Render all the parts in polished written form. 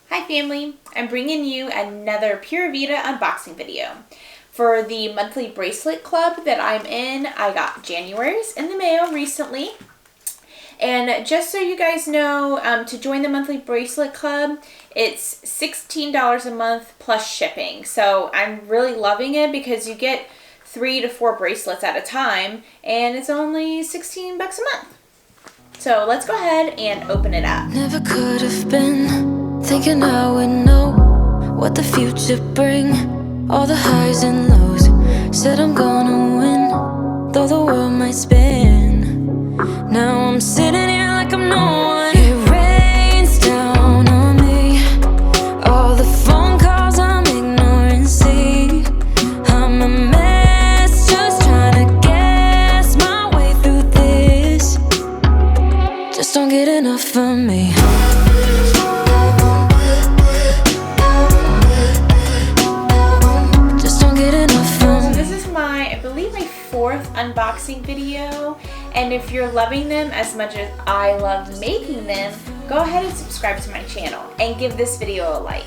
Hi family, I'm bringing you another Pura Vida unboxing video. For the monthly bracelet club that I'm in, I got January's in the mail recently. And just so you guys know, to join the monthly bracelet club, it's $16 a month plus shipping. So I'm really loving it because you get 3 to 4 bracelets at a time and it's only 16 bucks a month. So let's go ahead and open it up. Never could have been thinking I would know what the future bring. All the highs and lows, said I'm gonna win, though the world might spin. Now I'm sitting here like I'm no one. It rains down on me, all the phone calls I'm ignoring. See, I'm a mess, just trying to guess my way through this. Just don't get enough of me. Fourth unboxing video, and if you're loving them as much as I love making them, go ahead and subscribe to my channel and give this video a like.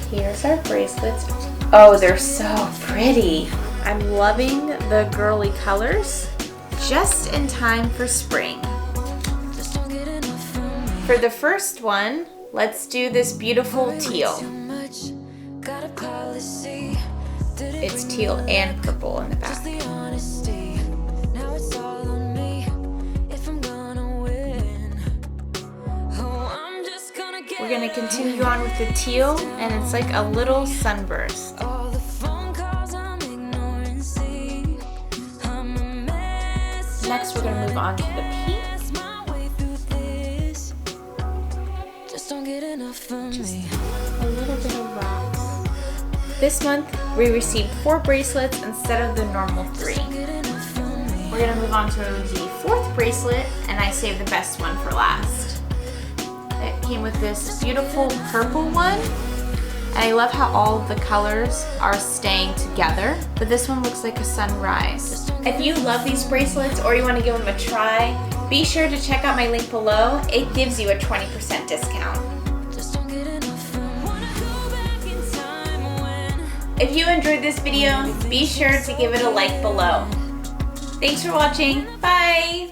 Here's our bracelets. Oh, they're so pretty. I'm loving the girly colors, just in time for spring. For the first one, let's do this beautiful teal. It's teal and purple in the back. We're going to continue on with the teal, and it's like a little sunburst. Next, we're going to move on to the pink. Just a little bit of rocks. This month, we received 4 bracelets instead of the normal 3. We're going to move on to the 4th bracelet, and I saved the best one for last. It came with this beautiful purple one, and I love how all of the colors are staying together, but this one looks like a sunrise. If you love these bracelets or you want to give them a try, be sure to check out my link below. It gives you a 20% discount. If you enjoyed this video, be sure to give it a like below. Thanks for watching. Bye!